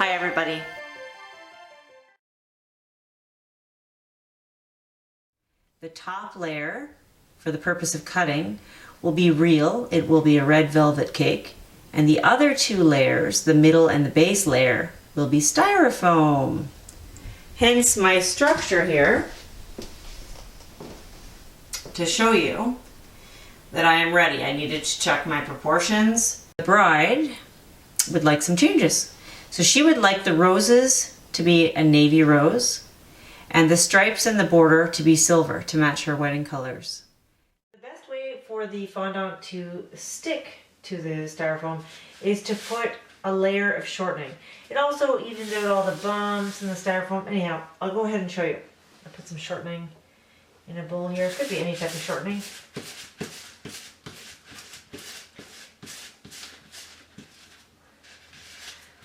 Hi everybody. The top layer, for the purpose of cutting, will be real. It will be a red velvet cake. And the other two layers, the middle and the base layer, will be styrofoam. Hence my structure here to show you that I am ready. I needed to check my proportions. The bride would like some changes. So she would like the roses to be a navy rose and the stripes and the border to be silver to match her wedding colors. The best way for the fondant to stick to the styrofoam is to put a layer of shortening. It also evens out all the bumps in the styrofoam. Anyhow, I'll go ahead and show you. I'll put some shortening in a bowl here. It could be any type of shortening.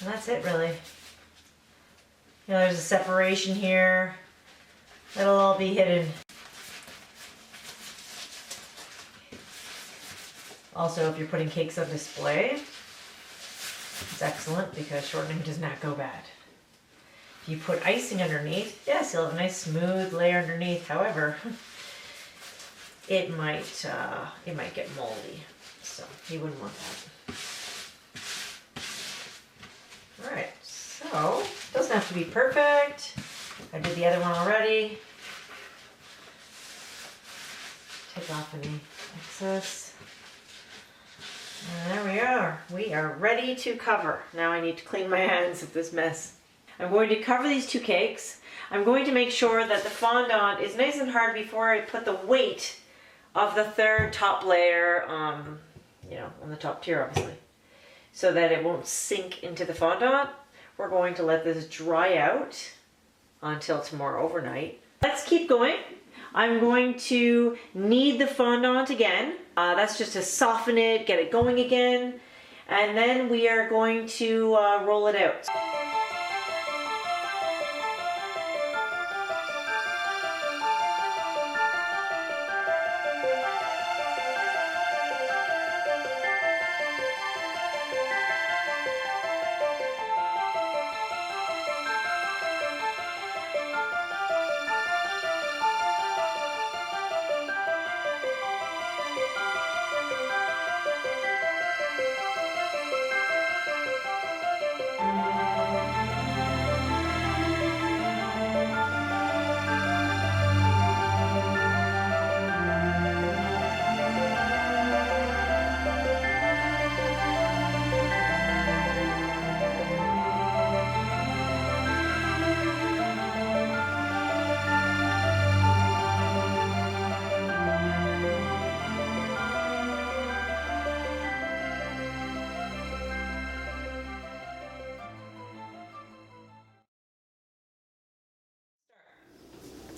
And that's it really. You know, there's a separation here. That'll all be hidden. Also, if you're putting cakes on display, it's excellent because shortening does not go bad. If you put icing underneath, yes, you'll have a nice smooth layer underneath. However, it might get moldy, so you wouldn't want that. All right, so it doesn't have to be perfect. I did the other one already. Take off any excess. And there we are. We are ready to cover. Now I need to clean my hands of this mess. I'm going to cover these two cakes. I'm going to make sure that the fondant is nice and hard before I put the weight of the third top layer, you know, on the top tier obviously, so that it won't sink into the fondant. We're going to let this dry out until tomorrow overnight. Let's keep going. I'm going to knead the fondant again. That's just to soften it, get it going again. And then we are going to roll it out.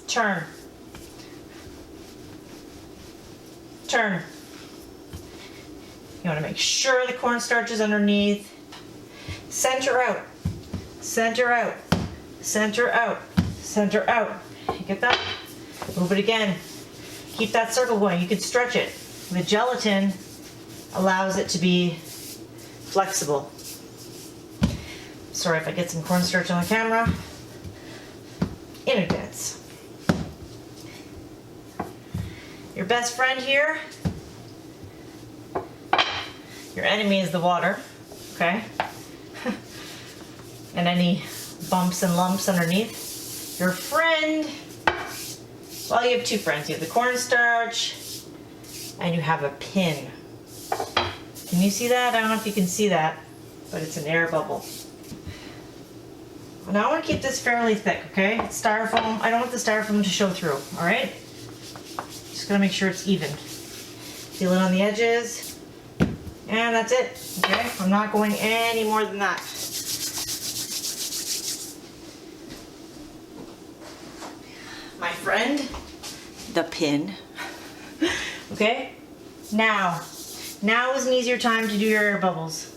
Turn. Turn. You want to make sure the cornstarch is underneath. Center out. Center out. Center out. Center out. You get that? Move it again. Keep that circle going. You can stretch it. The gelatin allows it to be flexible. Sorry if I get some cornstarch on the camera. In advance. Your best friend here, your enemy is the water, okay? And any bumps and lumps underneath. Your friend, well, you have two friends. You have the cornstarch and you have a pin. Can you see that? I don't know if you can see that, but it's an air bubble. Now I want to keep this fairly thick, okay? It's styrofoam. I don't want the styrofoam to show through, all right? Just gotta make sure it's even. Feel it on the edges. And that's it, okay? I'm not going any more than that. My friend, the pin. Okay? Now is an easier time to do your air bubbles.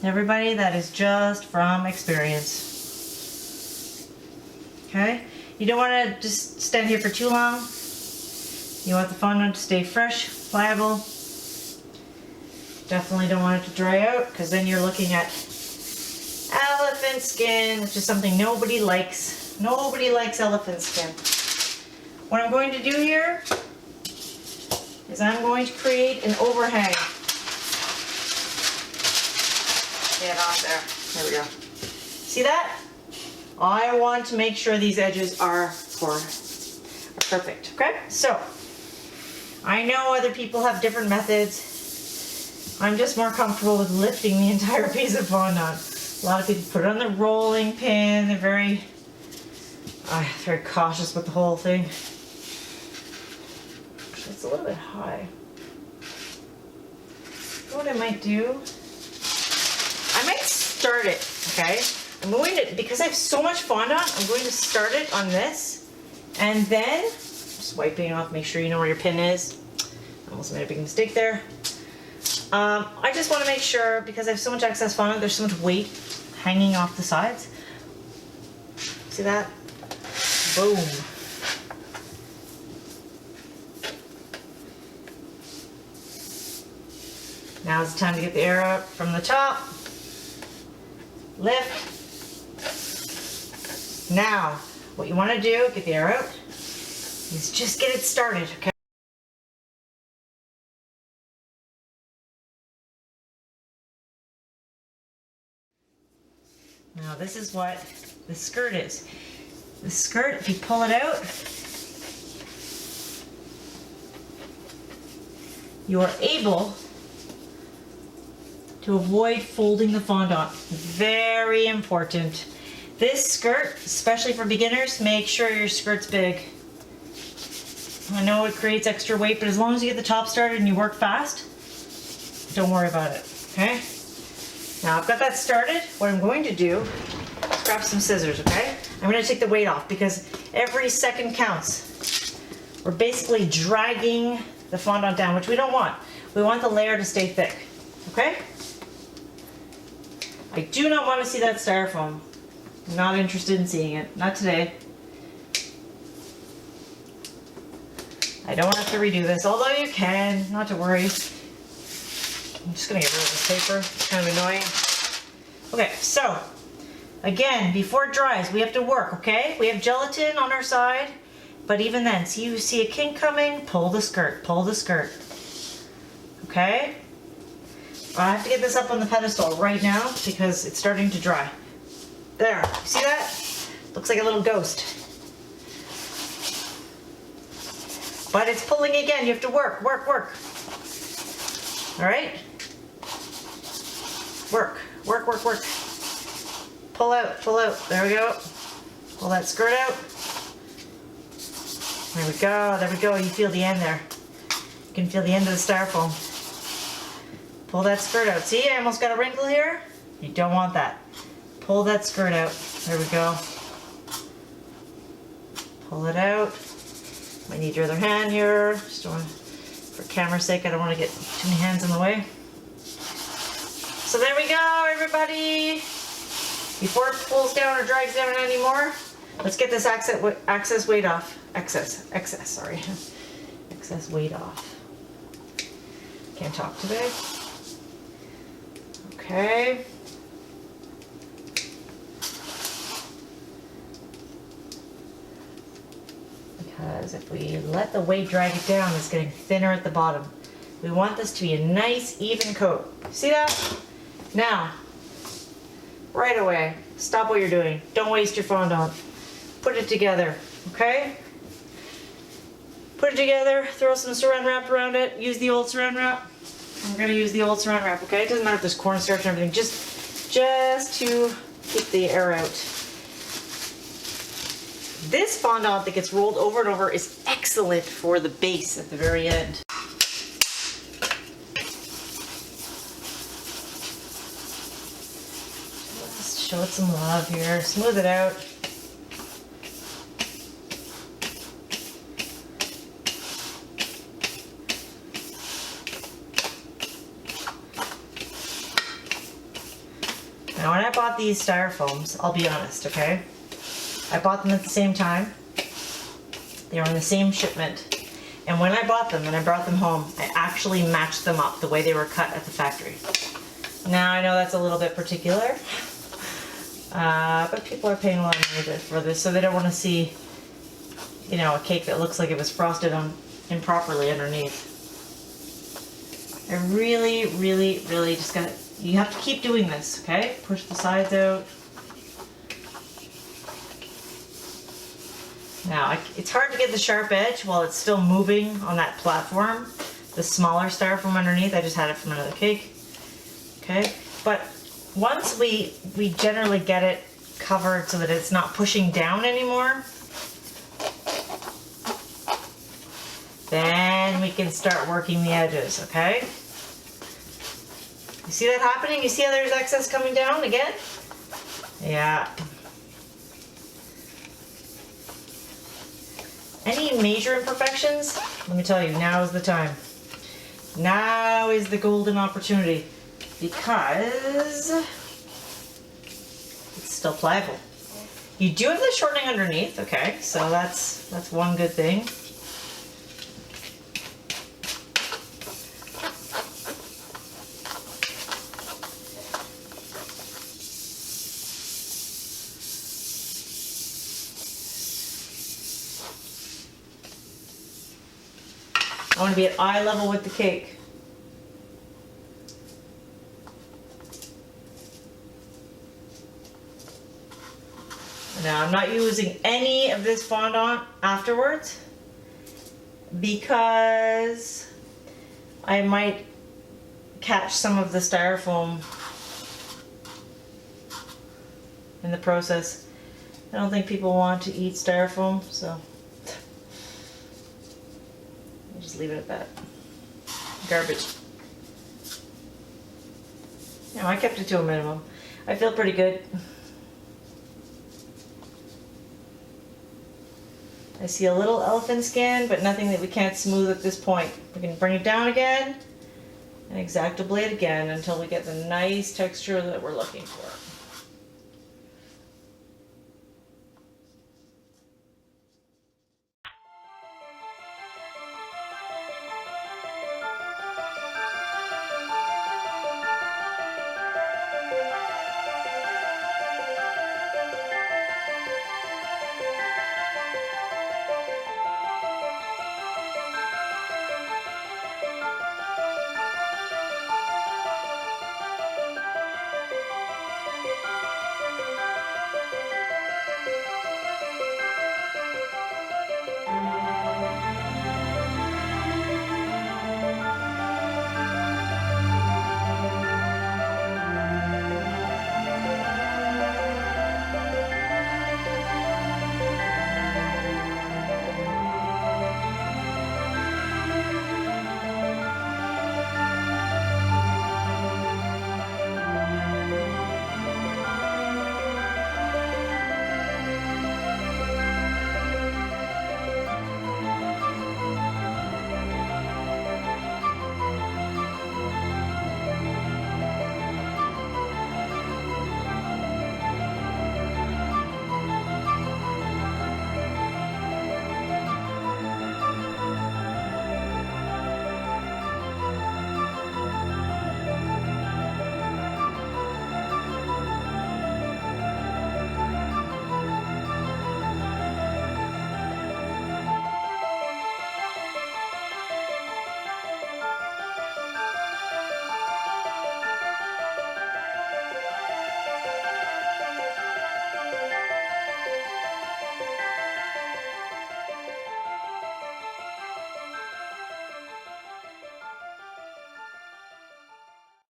Everybody, that is just from experience. Okay? You don't want to just stand here for too long. You want the fondant to stay fresh, pliable. Definitely don't want it to dry out because then you're looking at elephant skin, which is something nobody likes. Nobody likes elephant skin. What I'm going to do here is I'm going to create an overhang. Get on there. There we go. See that? I want to make sure these edges are perfect. Okay? So, I know other people have different methods. I'm just more comfortable with lifting the entire piece of fondant. A lot of people put it on the rolling pin. They're very cautious with the whole thing. It's a little bit high. You know what I might do? I might start it, okay? I'm going to, because I have so much fondant, I'm going to start it on this, and then, just wiping it off, make sure you know where your pin is. I almost made a big mistake there. I just want to make sure, because I have so much excess fondant, there's so much weight hanging off the sides. See that? Boom. Now's the time to get the air out from the top. Lift. Now, what you want to do, get the air out, is just get it started, okay? Now this is what the skirt is. The skirt, if you pull it out, you are able to avoid folding the fondant. Very important. This skirt, especially for beginners, make sure your skirt's big. I know it creates extra weight, but as long as you get the top started and you work fast, don't worry about it, okay? Now I've got that started. What I'm going to do is grab some scissors, okay? I'm going to take the weight off because every second counts. We're basically dragging the fondant down, which we don't want. We want the layer to stay thick, okay? I do not want to see that styrofoam. I'm not interested in seeing it. Not today. I don't have to redo this, although you can, not to worry. I'm just gonna get rid of this paper, it's kind of annoying. Okay, so, again, before it dries, we have to work, okay? We have gelatin on our side, but even then, see, you see a kink coming, pull the skirt, okay? I have to get this up on the pedestal right now because it's starting to dry. There, you see that? Looks like a little ghost. But it's pulling again, you have to work. All right? Work. Pull out, there we go. Pull that skirt out. There we go, you feel the end there. You can feel the end of the styrofoam. Pull that skirt out. See, I almost got a wrinkle here. You don't want that. Pull that skirt out. There we go. Pull it out. Might need your other hand here. Just don't want, for camera's sake, I don't want to get too many hands in the way. So there we go, everybody. Before it pulls down or drags down anymore, let's get this excess weight off. Excess weight off. Can't talk today. Okay. Because if we let the weight drag it down, it's getting thinner at the bottom. We want this to be a nice, even coat. See that? Now, right away, stop what you're doing. Don't waste your fondant. Put it together, okay? Put it together, throw some saran wrap around it, use the old saran wrap. I'm gonna use the old saran wrap, okay? It doesn't matter if there's cornstarch and everything, just to keep the air out. This fondant that gets rolled over and over is excellent for the base at the very end. Just show it some love here, smooth it out. Now when I bought these styrofoams, I'll be honest, okay? I bought them at the same time. They were in the same shipment. And when I bought them and I brought them home, I actually matched them up the way they were cut at the factory. Now I know that's a little bit particular, But people are paying a lot of money for this, so they don't want to see, you know, a cake that looks like it was frosted on improperly underneath. I really, really, really just gotta, you have to keep doing this, okay? Push the sides out. Now, it's hard to get the sharp edge while it's still moving on that platform. The smaller styrofoam underneath, I just had it from another cake. Okay, but once we generally get it covered so that it's not pushing down anymore, then we can start working the edges, okay? You see that happening? You see how there's excess coming down again? Yeah. Any major imperfections? Let me tell you, now is the time. Now is the golden opportunity because it's still pliable. You do have the shortening underneath, okay, so that's one good thing. I want to be at eye level with the cake. Now I'm not using any of this fondant afterwards because I might catch some of the styrofoam in the process. I don't think people want to eat styrofoam, so just leave it at that. Garbage. No, I kept it to a minimum. I feel pretty good. I see a little elephant skin, but nothing that we can't smooth at this point. We can bring it down again and X-Acto blade again until we get the nice texture that we're looking for.